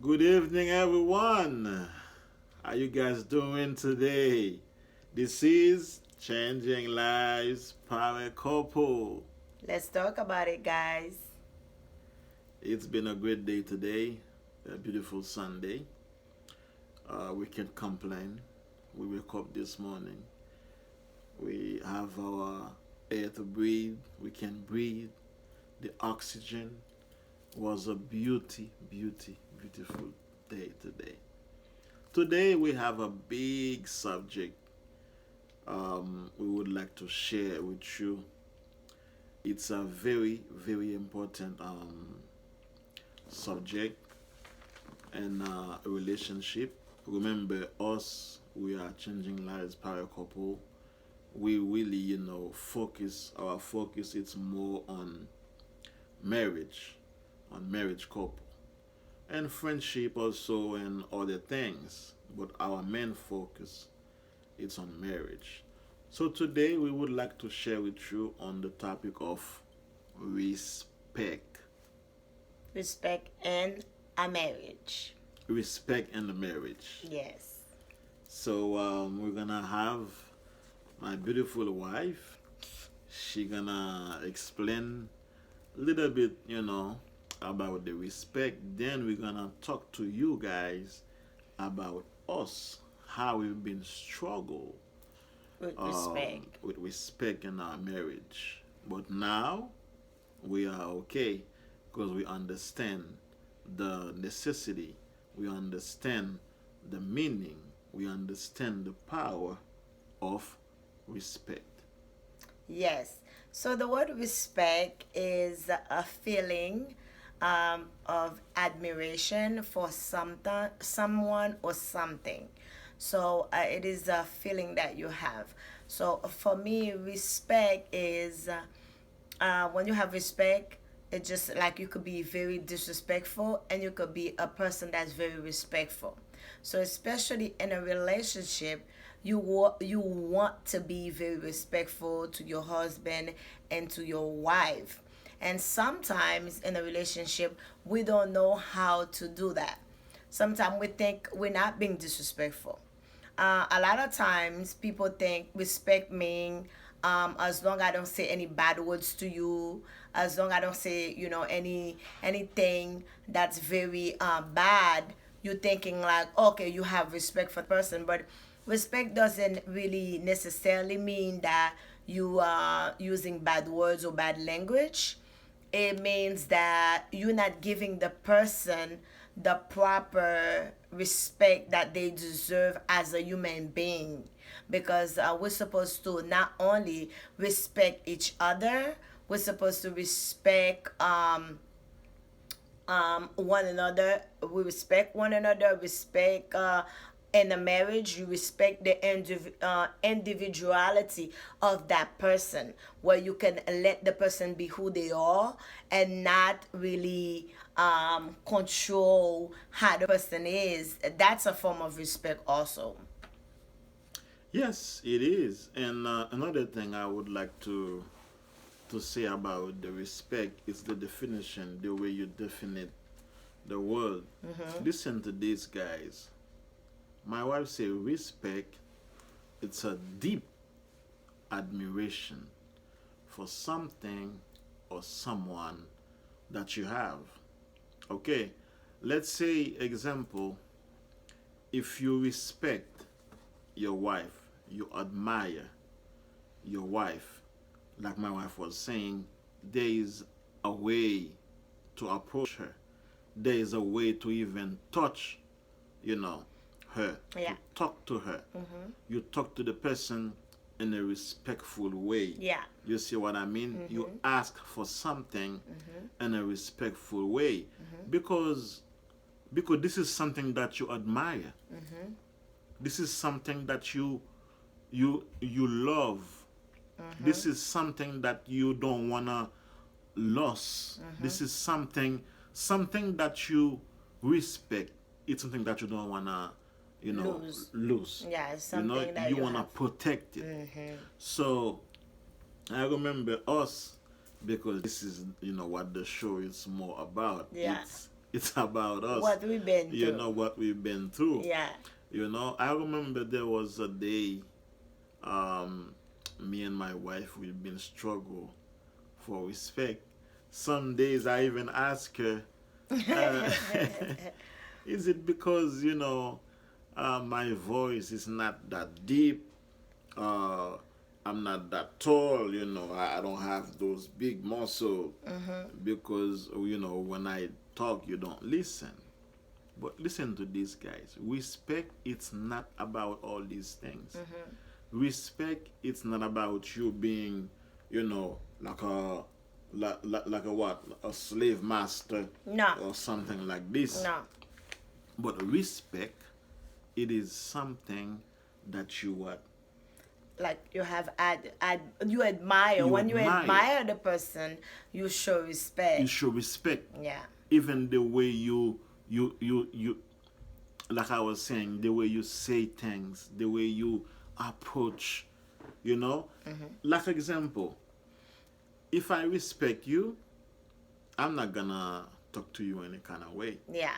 Good evening, everyone. How you guys doing today? This is Changing Lives Power Couple. Let's talk about it, guys. It's been a great day today, a beautiful Sunday. We can't complain. We wake up this morning. We have our air to breathe. We can breathe. The oxygen was a beautiful day today. Today we have a big subject we would like to share with you. It's a very important subject and a relationship. Remember, us, we are changing lives power couple. We really, focus, our focus is more marriage, on marriage couple. And friendship also and other things. But our main focus is on marriage. So today we would like to share with you on the topic of respect. Respect and a marriage. Respect in the marriage. Yes. So we're gonna have my beautiful wife. She gonna explain a little bit, about the respect. Then we're gonna talk to you guys about us, how we've been struggle With respect. with respect in our marriage. But now we are okay because we understand the necessity, we understand the meaning, we understand the power of respect. Yes. So the word respect is a feeling of admiration for something, someone, or something. So it is a feeling that you have. So for me, respect is when you have respect, it's just like you could be very disrespectful and you could be a person that's very respectful. So especially in a relationship, you want to be very respectful to your husband and to your wife. And sometimes in a relationship, we don't know how to do that. Sometimes we think we're not being disrespectful. A lot of times people think respect mean as long I don't say any bad words to you, as long I don't say anything that's very bad, you're thinking like okay you have respect for the person, but respect doesn't really necessarily mean that you are using bad words or bad language. It means that you're not giving the person the proper respect that they deserve as a human being, because we're supposed to not only respect each other, we're supposed to respect one another. We respect one another. Respect in a marriage. You respect the individuality of that person, where you can let the person be who they are and not really control how the person is. That's a form of respect, also. Yes, it is. And another thing I would like to say about the respect is the definition, the way you define the word. Listen to this, guys. My wife say respect. It's a deep admiration for something or someone that you have. Okay, let's say example. If you respect your wife, you admire your wife, like my wife was saying, there is a way to approach her. There is a way to even touch, you know, her, to Yeah. talk to her. You talk to the person in a respectful way. Yeah. You see what I mean? You ask for something in a respectful way because because this is something that you admire. This is something that you love. This is something that you don't wanna lose. This is something that you respect. It's something that you don't wanna, Lose. lose. Yeah, it's something that You you wanna have. protect it. So I remember us because this is what the show is more about. Yeah. It's about us. What we've been You through. know what we've been through. Yeah. You know, I remember there was a day, um, me and my wife we've been struggle for respect. Some days I even ask her, uh, is it because my voice is not that deep? Uh, I'm not that tall. I don't have those big muscles because when I talk, you don't listen. But listen to these guys. Respect, it's not about all these things. Respect, it's not about you being, like a what? A slave master No. or something like this. No. But respect, it is something that you what? Like you have you admire. You When you admire. admire the person, you show respect. You show respect. Yeah. Even the way you like I was saying, the way you say things, the way you approach, like example, if I respect you, I'm not gonna talk to you any kind of way. Yeah.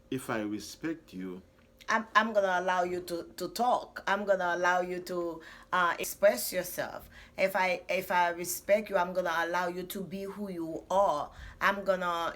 If I respect you, I'm gonna allow you to talk. I'm gonna allow you to express yourself. If I respect you, I'm gonna allow you to be who you are. I'm gonna,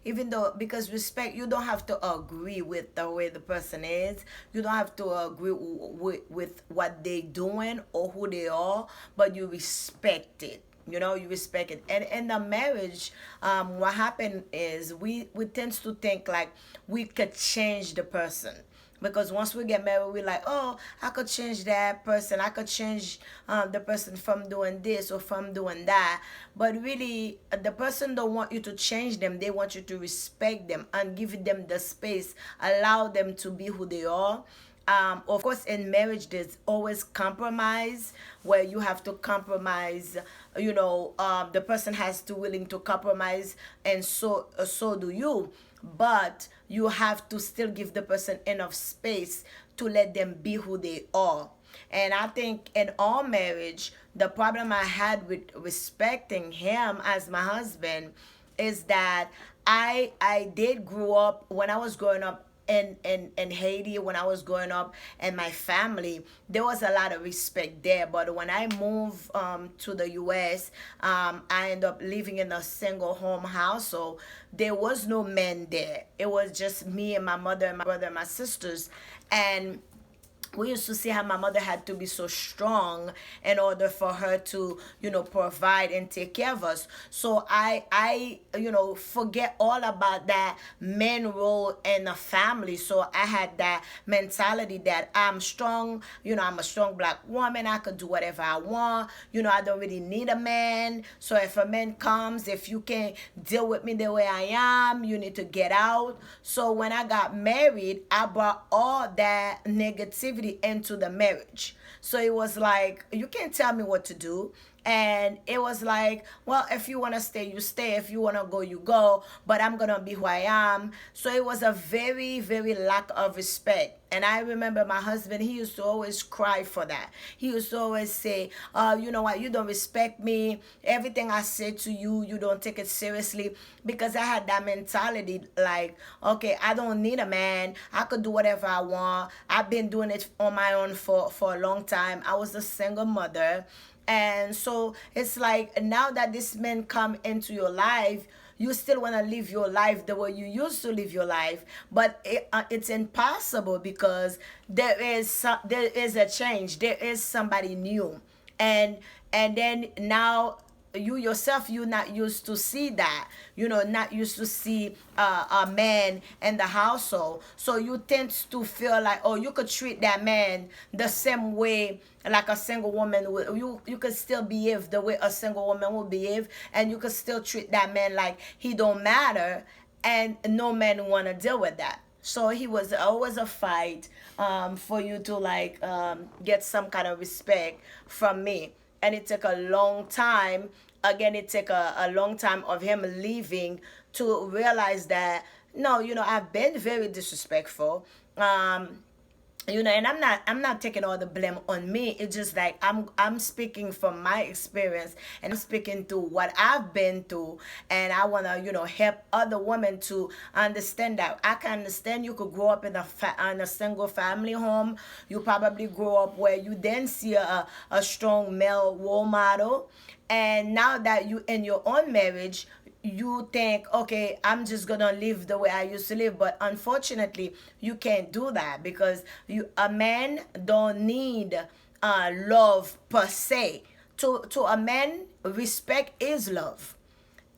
even though, because respect, you don't have to agree with the way the person is. You don't have to agree with what they doing or who they are, but you respect it. You respect it. And in the marriage, what happened is we tend to think like we could change the person, because once we get married, we're like, oh, I could change that person, I could change the person from doing this or from doing that. But really, the person don't want you to change them. They want you to respect them and give them the space, allow them to be who they are. Of course, in marriage, there's always compromise, where you have to compromise. The person has to willing to compromise, and so do you. But you have to still give the person enough space to let them be who they are. And I think in our marriage, the problem I had with respecting him as my husband is that I did grow up, when I was growing up in Haiti, when I was growing up, and my family, there was a lot of respect there. But when I moved to the US, I ended up living in a single home household. There was no man there. It was just me and my mother and my brother and my sisters. And we used to see how my mother had to be so strong in order for her to provide and take care of us. So I forget all about that man role in the family. So I had that mentality that I'm strong. I'm a strong black woman, I could do whatever I want. I don't really need a man. So if a man comes, if you can't deal with me the way I am, you need to get out. So when I got married, I brought all that negativity into the marriage. So it was like, you can't tell me what to do. And it was like, well, if you want to stay, you stay. If you want to go, you go. But I'm going to be who I am. So it was a very, very lack of respect. And I remember my husband, he used to always cry for that. He used to always say, you know what, you don't respect me. Everything I say to you, you don't take it seriously. Because I had that mentality like, okay, I don't need a man. I could do whatever I want. I've been doing it on my own for a long time. I was a single mother. And so it's like, now that this man come into your life, you still want to live your life the way you used to live your life, but it's impossible, because there is a change. There is somebody new, and then now you yourself, you're not used to see that, not used to see a man in the household. So you tend to feel like, oh, you could treat that man the same way like a single woman would. You could still behave the way a single woman would behave, and you could still treat that man like he don't matter, and no man want to deal with that. So he was always a fight for you to get some kind of respect from me. And it took a long time. Again, it took a long time of him leaving to realize that, no, I've been very disrespectful. And I'm not taking all the blame on me. It's just like I'm speaking from my experience, and I'm speaking to what I've been through, and I want to help other women to understand that. I can understand you could grow up in a single family home. You probably grow up where you then see a strong male role model, and now that you in your own marriage, you think, okay, I'm just gonna live the way I used to live. But unfortunately, you can't do that, because a man don't need love per se. To a man, respect is love.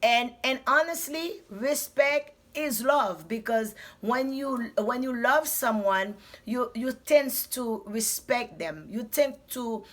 And honestly, respect is love, because when you love someone, you tends to respect them. You think to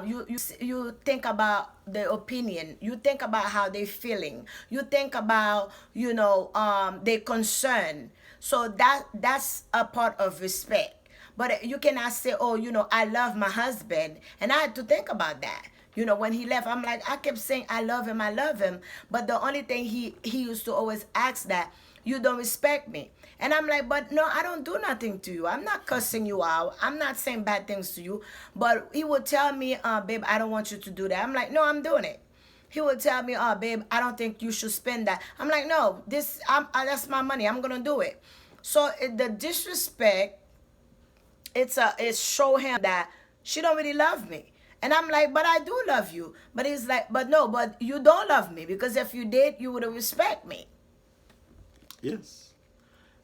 you think about their opinion. You think about how they're feeling. You think about their concern. So that's a part of respect. But you cannot say, oh, I love my husband. And I had to think about that. When he left, I'm like, I kept saying, I love him, I love him. But the only thing he used to always ask that, you don't respect me. And I'm like, but no, I don't do nothing to you. I'm not cussing you out. I'm not saying bad things to you. But he would tell me, babe, I don't want you to do that. I'm like, no, I'm doing it. He would tell me, oh, babe, I don't think you should spend that. I'm like, no, that's my money. I'm going to do it. So the disrespect, it's show him that she don't really love me. And I'm like, but I do love you. But he's like, but no, but you don't love me, because if you did, you would have respect me. Yes.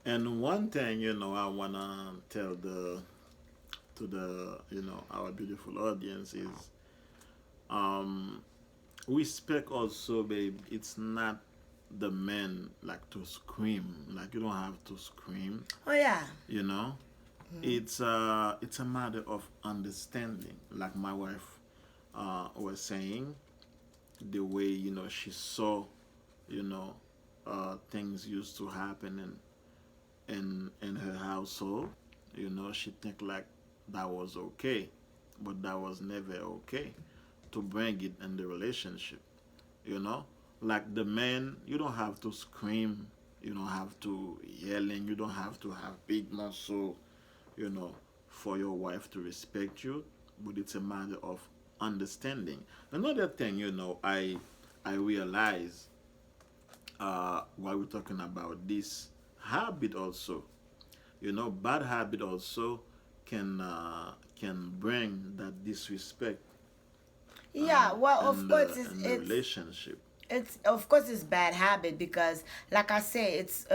And one thing, I wanna tell our beautiful audience is, um, respect also, babe. It's not the men like to scream. Like, you don't have to scream. Oh yeah. You know, it's a matter of understanding. Like my wife was saying, the way she saw, you know, things used to happen in her household. She think like that was okay, but that was never okay to bring it in the relationship. You know, like the man, you don't have to scream, you don't have to yelling, you don't have to have big muscle, you know, for your wife to respect you, but it's a matter of understanding. Another thing, I realize while we're talking about this habit also, bad habit also can bring that disrespect Yeah, well, in of course, the relationship. it's of course it's bad habit, because like I say, it's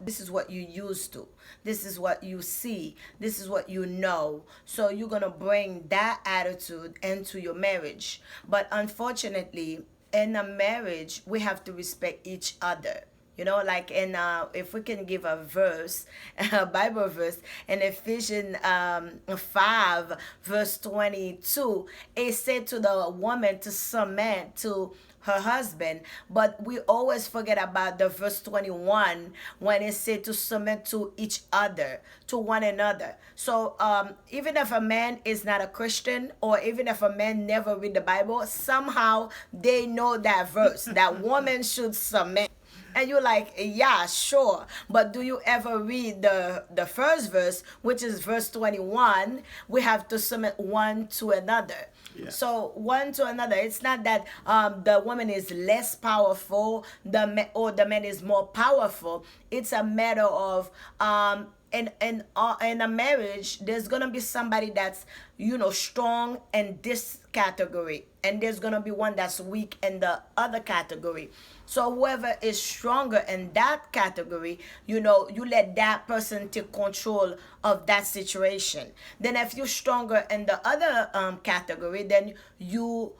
this is what you used to, this is what you see, this is what you know, so you're gonna bring that attitude into your marriage. But unfortunately, in a marriage, we have to respect each other. Like in if we can give a verse, a Bible verse in Ephesians 5 verse 22, it said to the woman to submit to her husband. But we always forget about the verse 21, when it said to submit to each other, to one another. So even if a man is not a Christian, or even if a man never read the Bible, somehow they know that verse, that woman should submit. And you're like, yeah, sure. But do you ever read the first verse, which is verse 21? We have to submit one to another. Yeah. So one to another. It's not that the woman is less powerful, or the man is more powerful. It's a matter of in a marriage, there's gonna be somebody that's strong in this category, and there's gonna be one that's weak in the other category. So whoever is stronger in that category, you let that person take control of that situation. Then if you're stronger in the other category, then you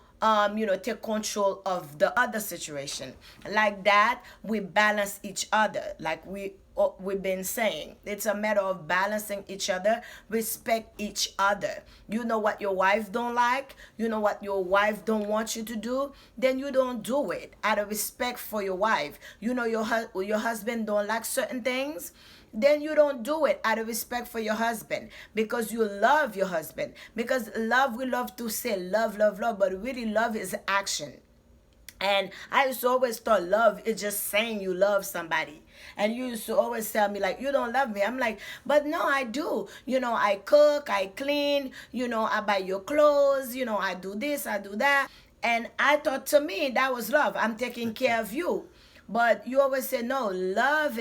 take control of the other situation. Like that, we balance each other. Like we've been saying, it's a matter of balancing each other, respect each other. You know what your wife don't like, you know what your wife don't want you to do, then you don't do it out of respect for your wife. Your husband don't like certain things, then you don't do it out of respect for your husband, because you love your husband. Because love, we love to say love, love, love, but really love is action. And I used to always thought love is just saying you love somebody. And you used to always tell me like, you don't love me. I'm like, but no, I do. I cook, I clean, I buy your clothes, I do this, I do that. And I thought, to me, that was love. I'm taking care of you. But you always say no. Love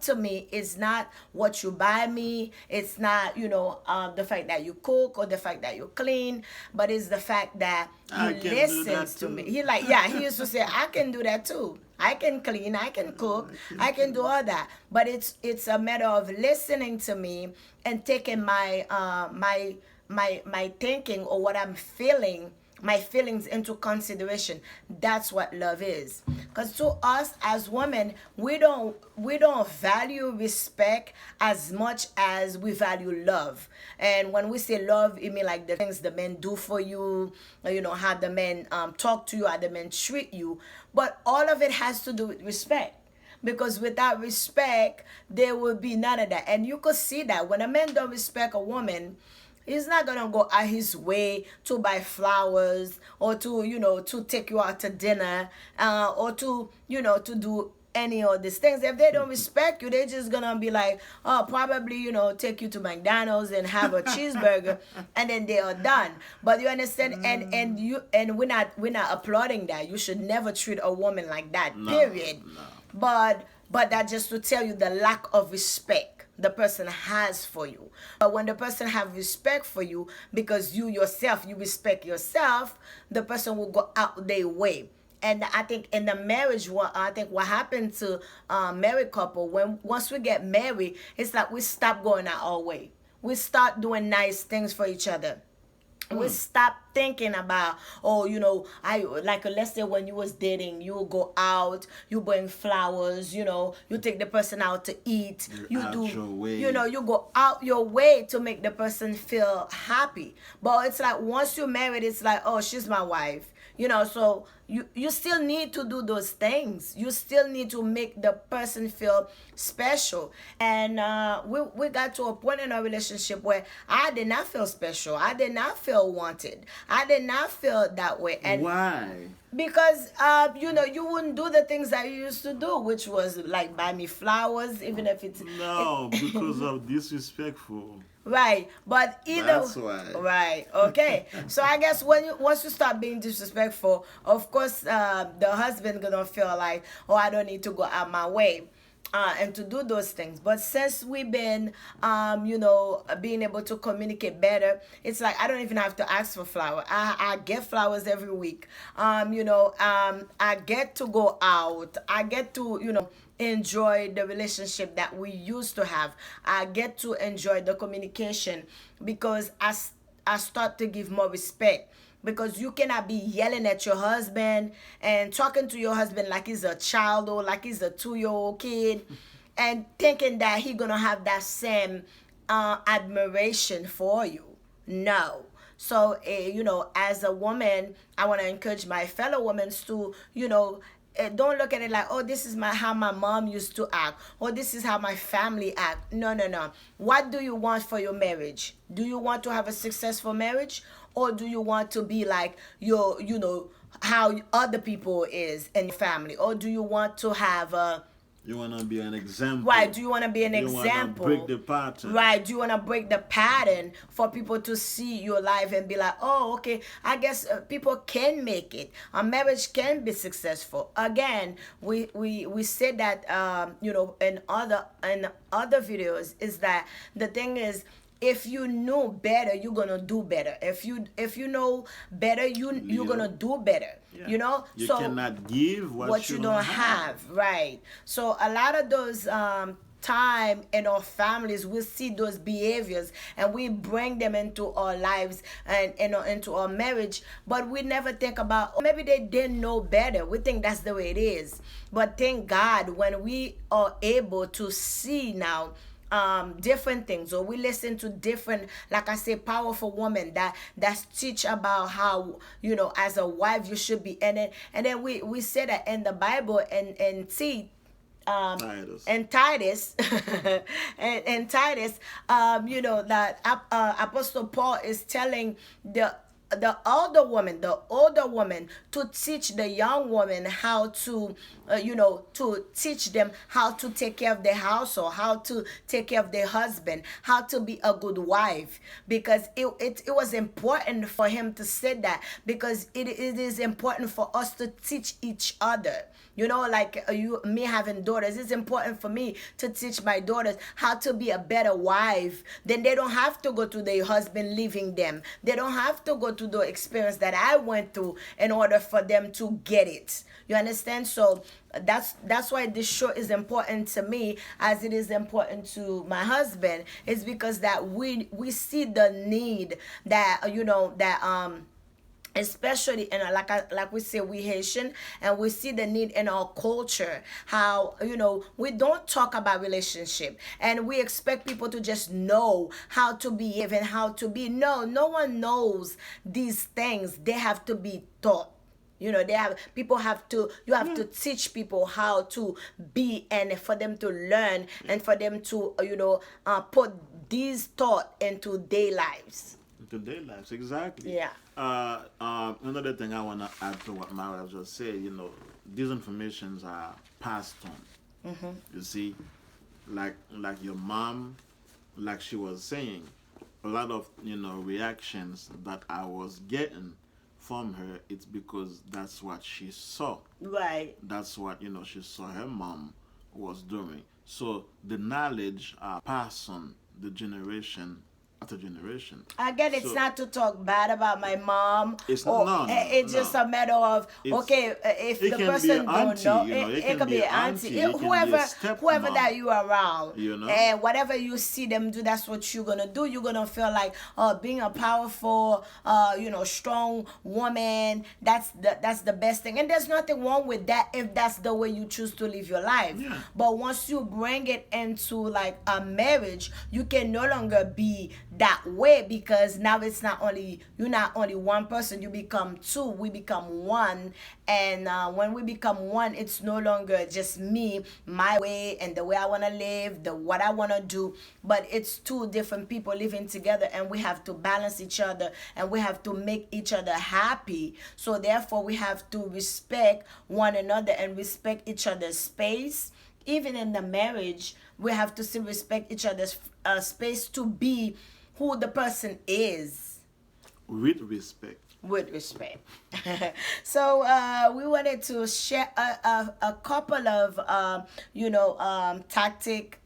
to me is not what you buy me. It's not the fact that you cook or the fact that you clean, but it's the fact that you I can do listen that to me. too. He like, yeah, he used to say, I can do that too. I can clean, I can cook, I can do all that. But it's a matter of listening to me and taking my thinking or what I'm feeling, my feelings into consideration. That's what love is. Because to us as women, we don't value respect as much as we value love. And when we say love, it mean like the things the men do for you, or, how the men talk to you, how the men treat you. But all of it has to do with respect, because without respect there will be none of that. And you could see that when a man don't respect a woman, he's not gonna go out his way to buy flowers, or to take you out to dinner, or to do any of these things. If they don't respect you, they're just gonna be like, oh, probably take you to McDonald's and have a cheeseburger, and then they are done. But you understand, and we're not applauding that. You should never treat a woman like that. No, Period. no. But that just to tell you the lack of respect the person has for you. But when the person have respect for you, because you yourself, you respect yourself, the person will go out their way. And I think in the marriage, I think what happened to married couple, when once we get married, it's like we stop going out our way. We start doing nice things for each other. We stop thinking about, oh, I like, let's say when you was dating, you go out, you bring flowers, you take the person out to eat, You're out your way. you go out your way to make the person feel happy. But it's like once you're married, it's like, oh, she's my wife. So you still need to do those things. You still need to make the person feel special. And we got to a point in our relationship where I did not feel special. I did not feel wanted. I did not feel that way. And Why? because you wouldn't do the things that you used to do, which was like buy me flowers, even if it's No, because of disrespectful. right. But either That's why. right, okay. So I guess once you start being disrespectful, of course, the husband gonna feel like, oh, I don't need to go out my way. And to do those things. But since we've been, being able to communicate better, it's like I don't even have to ask for flowers. I get flowers every week. I get to go out. I get to, enjoy the relationship that we used to have. I get to enjoy the communication because I start to give more respect, because you cannot be yelling at your husband and talking to your husband like he's a child or like he's a 2-year-old kid, and thinking that he gonna have that same admiration for you. No. So as a woman, I want to encourage my fellow women to don't look at it like, oh, this is how my mom used to act, or this is how my family act. No, no, no. What do you want for your marriage? Do you want to have a successful marriage, or do you want to be like how other people is in your family, or do you want to have a You want to be an example. right? Do you want to be an You example? want to break the pattern. Right. Do you want to break the pattern for people to see your life and be like, oh, okay, I guess people can make it. A marriage can be successful. Again, we said that in other videos, is that the thing is, if you know better, you're gonna do better. If you know better, you're gonna do better. Yeah. You So cannot give what you don't have. Right. So a lot of those time in our families, we see those behaviors and we bring them into our lives and into our marriage, but we never think about, oh, maybe they didn't know better. We think that's the way it is. But thank God, when we are able to see now different things, or we listen to different, like I say, powerful women that teach about how as a wife you should be. And then we say that in the Bible, and see Titus. and Titus and Titus, that Apostle Paul is telling the older woman to teach the young woman how to, to teach them how to take care of their household, how to take care of their husband, how to be a good wife. Because it was important for him to say that, because it is important for us to teach each other. Like me having daughters, it's important for me to teach my daughters how to be a better wife. Then they don't have to go to their husband leaving them. They don't have to go to the experience that I went through in order for them to get it. You understand? So that's why this show is important to me, as it is important to my husband. It's because that we see the need that, especially in like we say, we Haitian, and we see the need in our culture, how we don't talk about relationship, and we expect people to just know how to behave and how to be. No one knows these things. They have to be taught. You have to teach people how to be, and for them to learn, and for them to put these thought into their lives. Into their lives, exactly. Yeah. Another thing I want to add to what Mara just said, these informations are passed on. You see, like your mom, like she was saying, a lot of reactions that I was getting from her, it's because that's what she saw. Right. That's what she saw her mom was doing. So the knowledge passed on the generation after generation. Again, it's not to talk bad about my mom. It's just a matter of, okay, if the person don't know, it can be an auntie, whoever that you are around, and whatever you see them do, that's what you're gonna do. You're gonna feel like, being a powerful, strong woman. That's the best thing, and there's nothing wrong with that if that's the way you choose to live your life. Yeah. But once you bring it into like a marriage, you can no longer be that way, because now you're not only one person, you become two, we become one. And when we become one, it's no longer just me, my way, and the way I want to live, what I want to do, but it's two different people living together, and we have to balance each other, and we have to make each other happy. So therefore we have to respect one another and respect each other's space. Even in the marriage, we have to still respect each other's space to be who the person is. With respect. So we wanted to share a couple of tactic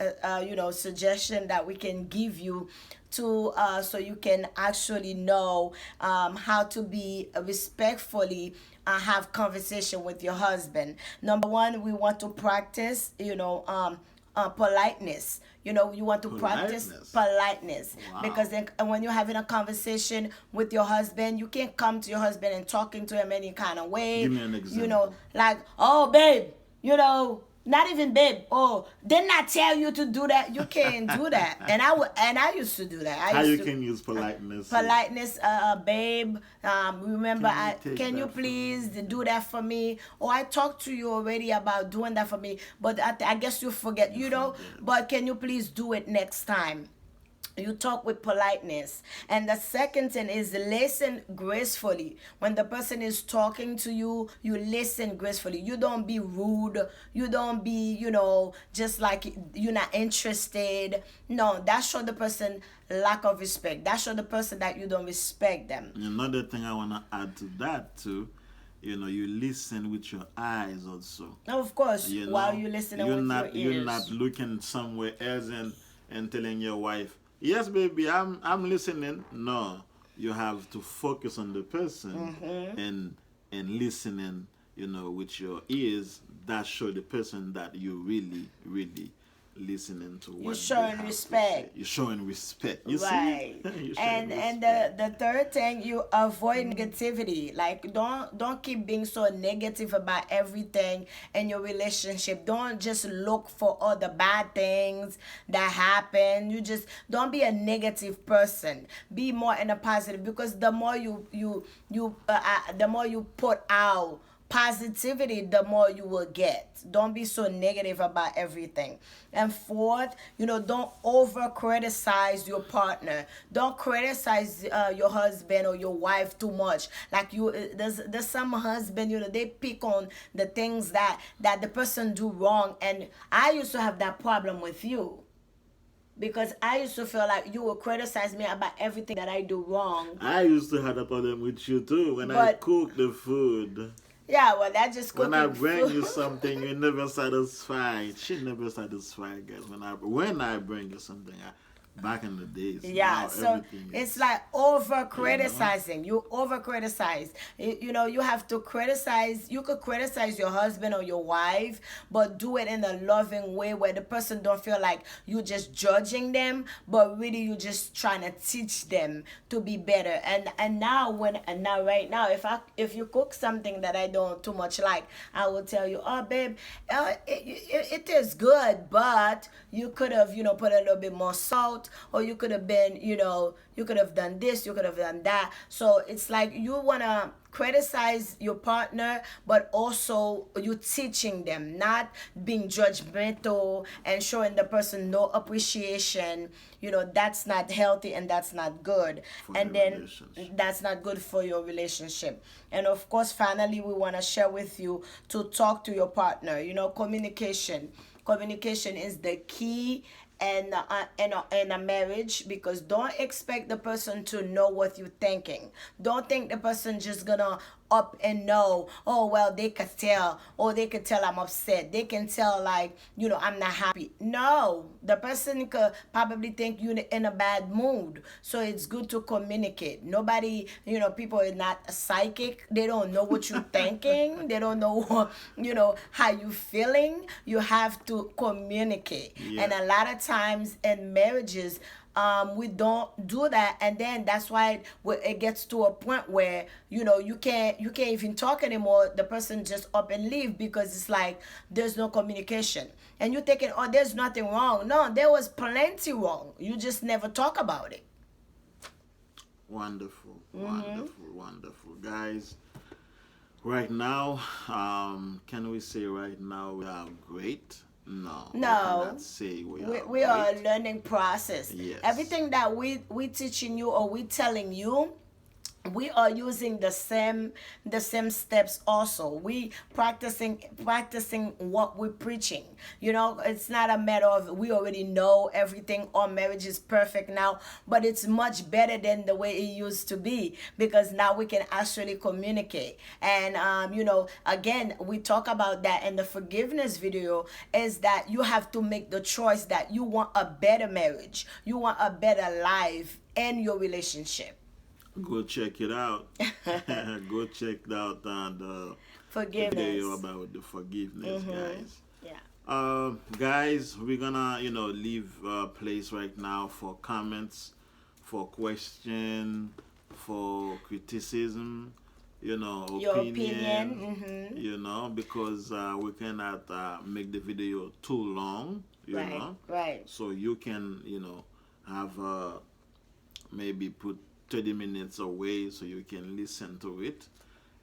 suggestion that we can give you to so you can actually know how to be respectfully have conversation with your husband. Number one, we want to practice politeness. You want to practice politeness. Wow. Because then when you're having a conversation with your husband, you can't come to your husband and talking to him any kind of way. Give me an example. Like, oh babe, not even babe. Oh, didn't I tell you to do that? You can't do that. And I used to do that. Can use politeness? Politeness, babe. Remember, can you please do that for me? Or I talked to you already about doing that for me, but I guess you forget. But can you please do it next time? You talk with politeness. And the second thing is listen gracefully. When the person is talking to you, you listen gracefully. You don't be rude. You don't be, just like you're not interested. No, that shows the person lack of respect. That shows the person that you don't respect them. Another thing I want to add to that too, you listen with your eyes also. Of course, while you're listening with your ears. You're not looking somewhere else and telling your wife, yes, baby, I'm listening. No, you have to focus on the person and listening, with your ears. That show the person that you really, really listening to what you're showing respect. You're showing respect. You right. See? And the third thing, you avoid negativity. Like don't keep being so negative about everything in your relationship. Don't just look for all the bad things that happen. You just don't be a negative person. Be more in a positive, because the more you put out positivity, the more you will get. Don't be so negative about everything. And fourth, don't over criticize your partner. Don't criticize your husband or your wife too much. Like there's some husband, they pick on the things that the person do wrong. And I used to have that problem with you, because I used to feel like you will criticize me about everything that I do wrong. I used to have a problem with you too when I But cook the food. yeah, well, that just When cooking I bring you food. something, you never satisfied. She never satisfied, guys. When I bring you something, back in the days, Yeah, now so everything it's is, like over you know. criticizing. You over criticize. You have to criticize. You could criticize your husband or your wife, but do it in a loving way where the person don't feel like you just judging them, but really you just trying to teach them to be better. And now right now, if you cook something that I don't too much like, I will tell you, oh babe, it is good, but you could have put a little bit more salt, or you could have been, you could have done this, you could have done that. So it's like you want to criticize your partner, but also you teaching them, not being judgmental and showing the person no appreciation. That's not healthy, and that's not good. For the And then relationship. that's not good for your relationship. And of course, finally, we want to share with you to talk to your partner. Communication is the key in a marriage, because don't expect the person to know what you're thinking. Don't think the person just gonna up and know, oh well, they could tell, or they could tell I'm upset, they can tell, like, I'm not happy. No, the person could probably think you in a bad mood. So it's good to communicate. Nobody, people are not psychic. They don't know what you're thinking. They don't know how you feeling. You have to communicate. Yeah. And a lot of times in marriages, we don't do that, and then that's why it gets to a point where you can't even talk anymore. The person just up and leave, because it's like there's no communication, and you're thinking, oh, there's nothing wrong. No, there was plenty wrong. You just never talk about it. Wonderful, wonderful, wonderful, guys. Right now, can we say right now we are great? No, we No, cannot say we we, are we are a great. learning process. Yes. Everything that we teaching you, or we telling you, we are using the same steps. Also, we practicing what we're preaching. It's not a matter of we already know everything, our marriage is perfect now, but it's much better than the way it used to be, because now we can actually communicate. And again, we talk about that in the forgiveness video, is that you have to make the choice that you want a better marriage, you want a better life in your relationship. Go check it out. Go check out the video Forgiveness. about the forgiveness, guys. Yeah. Guys, we're gonna leave place right now for comments, for question, for criticism, Your opinion. opinion. Because we cannot make the video too long. Right. Right. So you can have maybe put 30 minutes away so you can listen to it.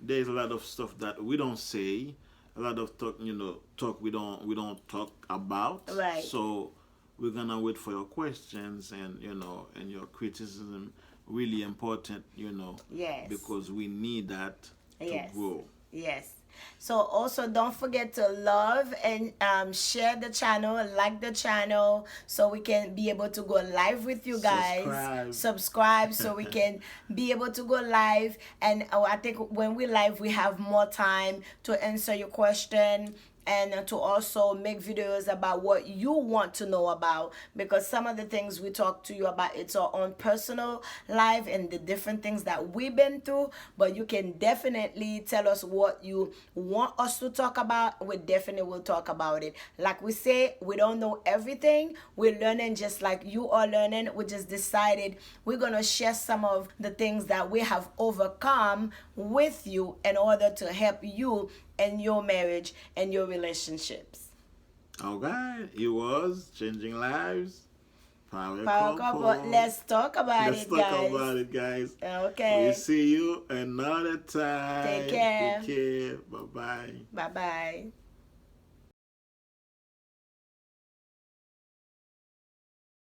There's a lot of stuff that we don't say, a lot of talk we don't talk about. Right. So we're gonna wait for your questions, and your criticism, really important, Yes. because we need that to Yes. grow. Yes. So also don't forget to love and share the channel, like the channel, so we can be able to go live with you guys. Subscribe so we can be able to go live. And I think when we live, we have more time to answer your question, and to also make videos about what you want to know about, because some of the things we talk to you about, it's our own personal life and the different things that we've been through. But you can definitely tell us what you want us to talk about. We definitely will talk about it. Like we say, we don't know everything. We're learning just like you are learning. We just decided we're going to share some of the things that we have overcome with you, in order to help you in your marriage and your relationships. Okay, it was changing lives Power couple. Let's talk about Let's it, talk guys. about it, guys. Okay. We'll see you another time. Take care. Take care. Bye bye. Bye bye.